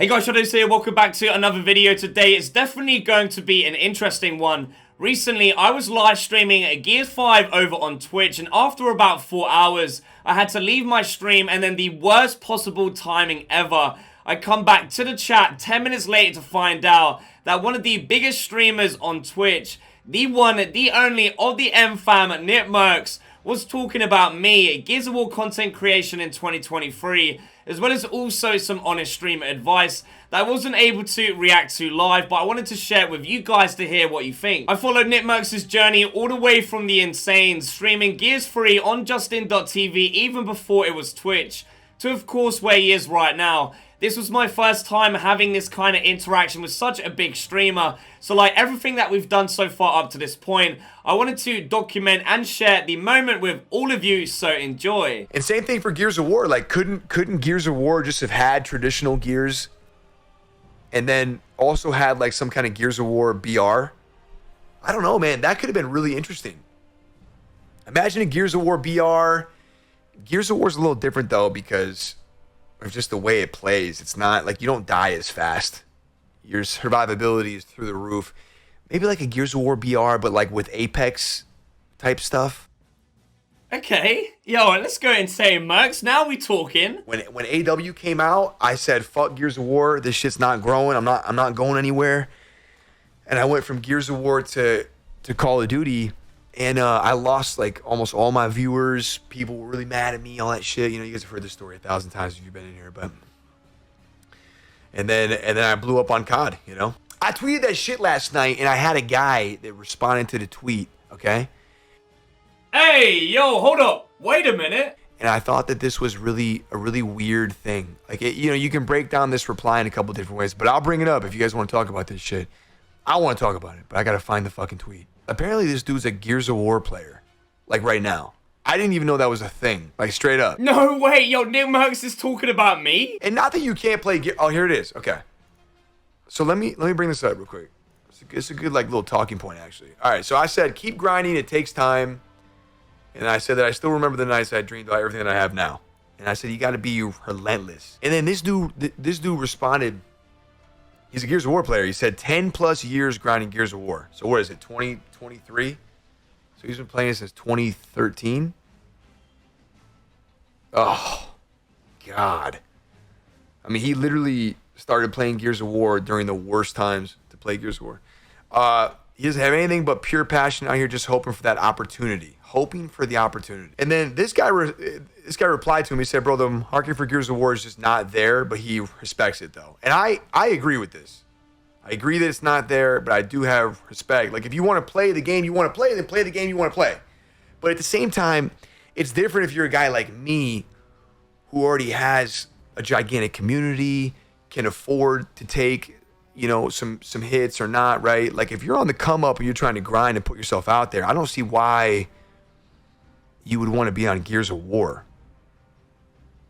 Hey guys, Shadowz here, welcome back to another video. Today it's definitely going to be an interesting one. Recently, I was live streaming Gears 5 over on Twitch, and after about 4 hours, I had to leave my stream, and then the worst possible timing ever. I come back to the chat 10 minutes later to find out that one of the biggest streamers on Twitch, the one, the only of the M-Fam, NickMercs, was talking about me, Gears of War content creation in 2023, as well as also some honest streamer advice that I wasn't able to react to live, but I wanted to share it with you guys to hear what you think. I followed NickMercs' journey all the way from the insane, streaming Gears 3 on Justin.tv even before it was Twitch, to of course where he is right now. This was my first time having this kind of interaction with such a big streamer, so like everything that we've done so far up to this point, I wanted to document and share the moment with all of you, so enjoy. And same thing for Gears of War, like couldn't Gears of War just have had traditional Gears and then also had like some kind of Gears of War BR? I don't know, man, that could have been really interesting. Imagine a Gears of War BR. Gears of War is a little different though because of just the way it plays. It's not like you don't die as fast. Your survivability is through the roof. Maybe like a Gears of War BR, but like with Apex type stuff. Okay, yo, let's go insane, Mercs. Now we talking. When AW came out, I said, "Fuck Gears of War. This shit's not growing. I'm not going anywhere." And I went from Gears of War to Call of Duty. And I lost like almost all my viewers. People were really mad at me, all that shit. You know, you guys have heard this story 1,000 times if you've been in here, but and then I blew up on COD, you know? I tweeted that shit last night and I had a guy that responded to the tweet, okay? Hey, yo, hold up. Wait a minute. And I thought that this was a really weird thing. Like, you know, you can break down this reply in a couple different ways, but I'll bring it up if you guys want to talk about this shit. I want to talk about it, but I got to find the fucking tweet. Apparently this dude's a Gears of War player, like right now. I didn't even know that was a thing, like straight up. No way, yo, NickMercs is talking about me? And not that you can't play Gears. Oh, here it is. Okay. So let me bring this up real quick. It's a good like little talking point actually. All right, so I said keep grinding, it takes time. And I said that I still remember the nights I dreamed about everything that I have now. And I said you got to be relentless. And then this dude responded. He's a Gears of War player. He said 10 plus years grinding Gears of War. So what is it, 2023? So he's been playing since 2013? Oh, God. I mean, he literally started playing Gears of War during the worst times to play Gears of War. He doesn't have anything but pure passion out here just hoping for that opportunity. Hoping for the opportunity. And then this guy replied to him. He said, bro, the market for Gears of War is just not there, but he respects it, though. And I agree with this. I agree that it's not there, but I do have respect. Like, if you want to play the game you want to play, then play the game you want to play. But at the same time, it's different if you're a guy like me who already has a gigantic community, can afford to take, you know, some hits or not, right? Like, if you're on the come up and you're trying to grind and put yourself out there, I don't see why you would want to be on Gears of War.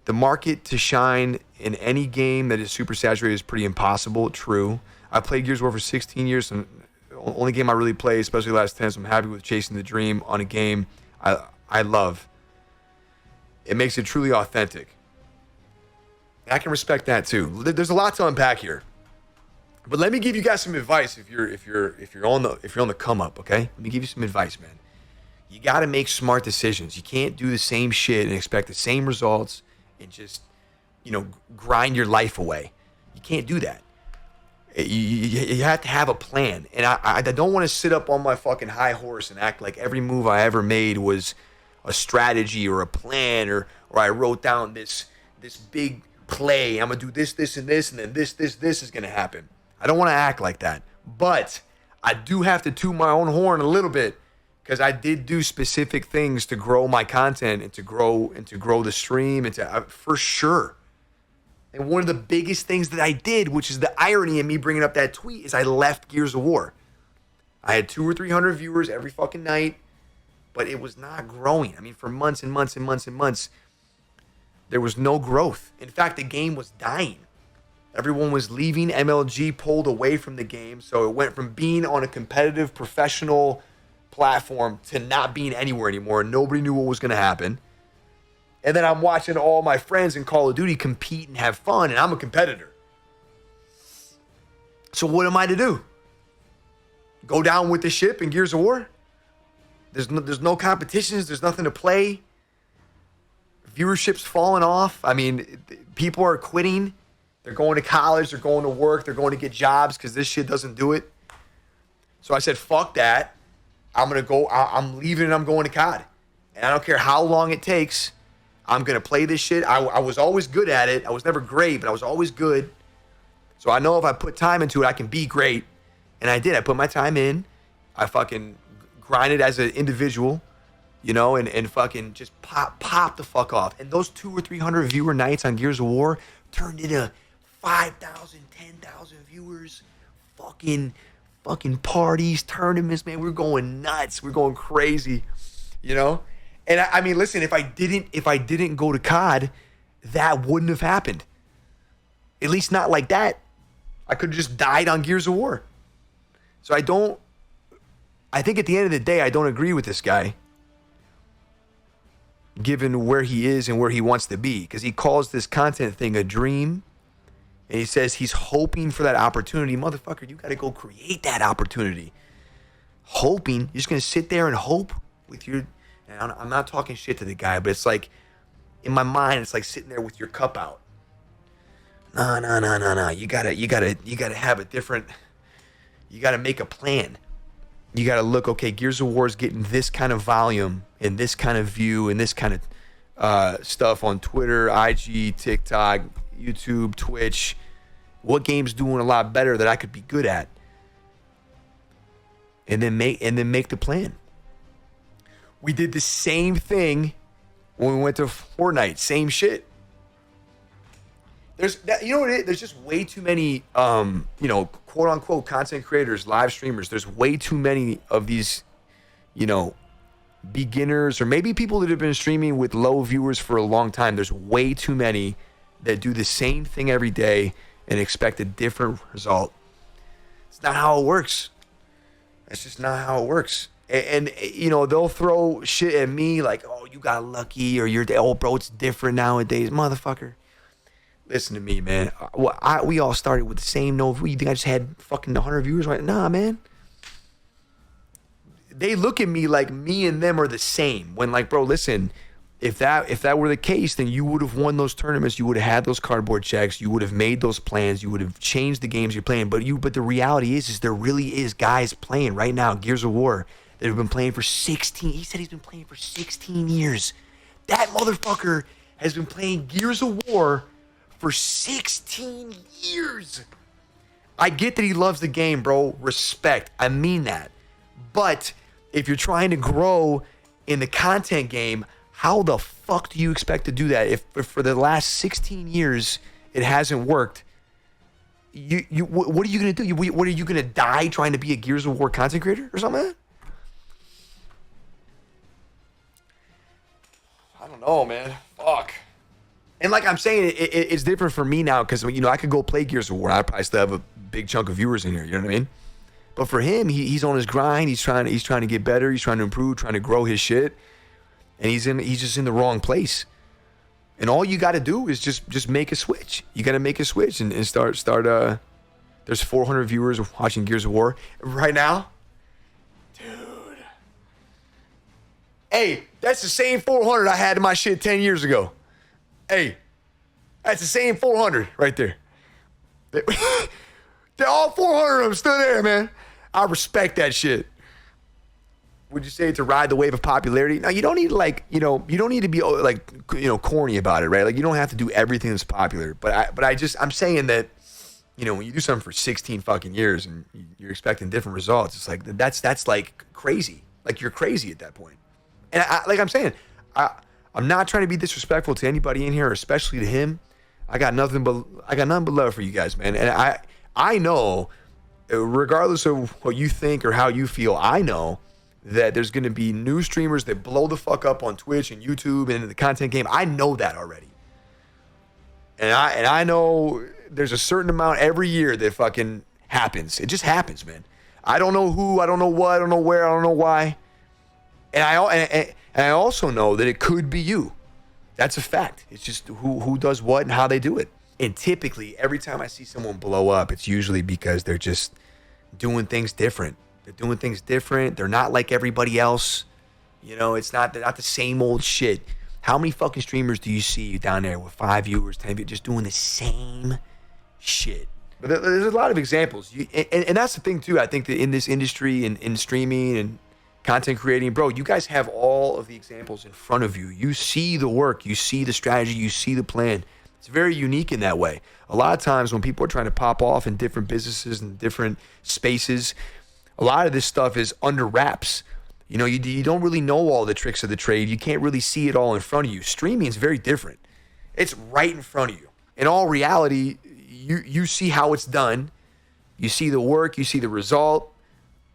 The market to shine in any game that is super saturated is pretty impossible. True. I played Gears of War for 16 years, and the only game I really played, especially the last 10, so I'm happy with chasing the dream on a game I love. It makes it truly authentic. I can respect that too. There's a lot to unpack here. But let me give you guys some advice if you're on the come up, okay? Let me give you some advice, man. You got to make smart decisions. You can't do the same shit and expect the same results and just, you know, grind your life away. You can't do that. You have to have a plan. And I don't want to sit up on my fucking high horse and act like every move I ever made was a strategy or a plan or I wrote down this big play. I'm going to do this, and this, and then this is going to happen. I don't want to act like that. But I do have to toot my own horn a little bit, because I did do specific things to grow my content and to grow the stream and for sure. And one of the biggest things that I did, which is the irony in me bringing up that tweet, is I left Gears of War. I had 200 or 300 viewers every fucking night, but it was not growing. I mean, for months and months and months and months, there was no growth. In fact, the game was dying. Everyone was leaving. MLG pulled away from the game, so it went from being on a competitive, professional platform to not being anywhere anymore. Nobody knew what was going to happen. And then I'm watching all my friends in Call of Duty compete and have fun, and I'm a competitor. So what am I to do? Go down with the ship in Gears of War? There's no competitions. There's nothing to play. Viewership's falling off. I mean, people are quitting. They're going to college. They're going to work. They're going to get jobs because this shit doesn't do it. So I said, fuck that. I'm going to go. I'm leaving and I'm going to COD. And I don't care how long it takes. I'm going to play this shit. I was always good at it. I was never great, but I was always good. So I know if I put time into it, I can be great. And I did. I put my time in. I fucking grinded as an individual, you know, and fucking just pop the fuck off. And those 200 or 300 viewer nights on Gears of War turned into 5,000, 10,000 viewers. Fucking parties, tournaments, man. We're going nuts. We're going crazy, you know. And I mean, listen, if I didn't go to COD, that wouldn't have happened. At least not like that. I could have just died on Gears of War. So I think at the end of the day, I don't agree with this guy, given where he is and where he wants to be, because he calls this content thing a dream, and he says he's hoping for that opportunity. Motherfucker, you got to go create that opportunity. Hoping? You're just going to sit there and hope with your... And I'm not talking shit to the guy, but it's like, in my mind, it's like sitting there with your cup out. No. You gotta have a different... You gotta make a plan. You gotta look, okay, Gears of War is getting this kind of volume and this kind of view and this kind of stuff on Twitter, IG, TikTok, YouTube, Twitch. What game's doing a lot better that I could be good at? And then make the plan. We did the same thing when we went to Fortnite. Same shit. You know what it is? There's just way too many, quote unquote content creators, live streamers. There's way too many of these, beginners or maybe people that have been streaming with low viewers for a long time. There's way too many that do the same thing every day and expect a different result. It's not how it works. That's just not how it works. And they'll throw shit at me like, oh, you got lucky, or oh, bro, it's different nowadays. Motherfucker. Listen to me, man. We all started with the same you think I just had fucking 100 viewers right? Nah, man. They look at me like me and them are the same. When like, bro, listen, if that were the case, then you would have won those tournaments. You would have had those cardboard checks. You would have made those plans. You would have changed the games you're playing. But the reality is there really is guys playing right now, Gears of War, that have been playing for 16. He said he's been playing for 16 years. That motherfucker has been playing Gears of War for 16 years. I get that he loves the game, bro. Respect. I mean that. But if you're trying to grow in the content game, how the fuck do you expect to do that if for the last 16 years it hasn't worked? What are you going to do? What are you going to die trying to be a Gears of War content creator or something like that? I don't know, man. Fuck. And like I'm saying, it's different for me now because, I could go play Gears of War. I'd probably still have a big chunk of viewers in here. You know what I mean? But for him, he's on his grind. He's trying to get better. He's trying to improve, trying to grow his shit. And he's just in the wrong place. And all you got to do is just make a switch. You got to make a switch and start. There's 400 viewers watching Gears of War right now. Dude. Hey, that's the same 400 I had in my shit 10 years ago. Hey, that's the same 400 right there. They're all 400 of them still there, man. I respect that shit. Would you say to ride the wave of popularity? Now, you don't need you don't need to be corny about it, right? Like, you don't have to do everything that's popular. But I'm saying that, when you do something for 16 fucking years and you're expecting different results, it's like, that's like crazy. Like, you're crazy at that point. And I'm not trying to be disrespectful to anybody in here, especially to him. I got nothing but love for you guys, man. And I know, regardless of what you think or how you feel, I know that there's going to be new streamers that blow the fuck up on Twitch and YouTube and in the content game. I know that already. And I know there's a certain amount every year that fucking happens. It just happens, man. I don't know who, I don't know what, I don't know where, I don't know why. And I also know that it could be you. That's a fact. It's just who does what and how they do it. And typically, every time I see someone blow up, it's usually because they're just doing things different. They're doing things different. They're not like everybody else. You know, they're not the same old shit. How many fucking streamers do you see down there with 5 viewers, 10 viewers, just doing the same shit? But there's a lot of examples. And that's the thing, too. I think that in this industry, in streaming and content creating, bro, you guys have all of the examples in front of you. You see the work. You see the strategy. You see the plan. It's very unique in that way. A lot of times when people are trying to pop off in different businesses and different spaces, a lot of this stuff is under wraps. You know, you don't really know all the tricks of the trade. You can't really see it all in front of you. Streaming is very different. It's right in front of you. In all reality, you see how it's done. You see the work. You see the result.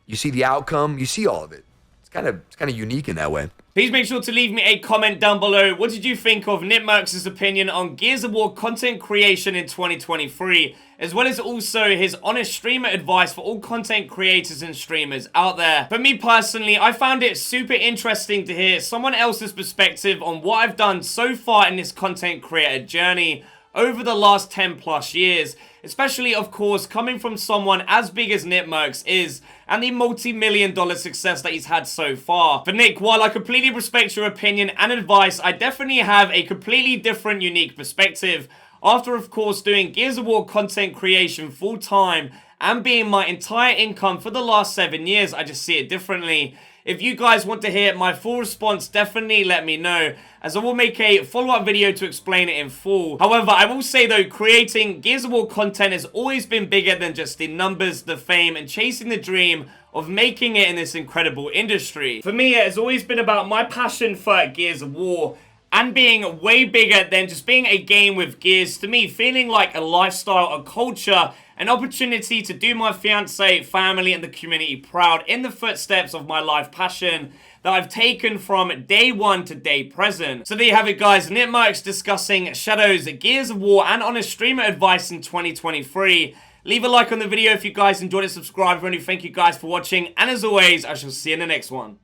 You see the outcome. You see all of it. It's kind of unique in that way. Please make sure to leave me a comment down below. What did you think of NickMercs' opinion on Gears of War content creation in 2023, as well as also his honest streamer advice for all content creators and streamers out there? For me personally, I found it super interesting to hear someone else's perspective on what I've done so far in this content creator journey over the last 10 plus years, especially of course coming from someone as big as NickMercs is and the multi-million-dollar success that he's had so far. But Nick, while I completely respect your opinion and advice, I definitely have a completely different, unique perspective. After of course doing Gears of War content creation full time and being my entire income for the last 7 years, I just see it differently. If you guys want to hear my full response, definitely let me know, as I will make a follow-up video to explain it in full. However, I will say though, creating Gears of War content has always been bigger than just the numbers, the fame, and chasing the dream of making it in this incredible industry. For me, it has always been about my passion for Gears of War, and being way bigger than just being a game with gears. To me, feeling like a lifestyle, a culture, an opportunity to do my fiance, family, and the community proud in the footsteps of my life passion that I've taken from day one to day present. So there you have it, guys. NickMercs discussing Shadowz Gears of War and honest streamer advice in 2023. Leave a like on the video if you guys enjoyed it, subscribe, and thank you guys for watching. And as always, I shall see you in the next one.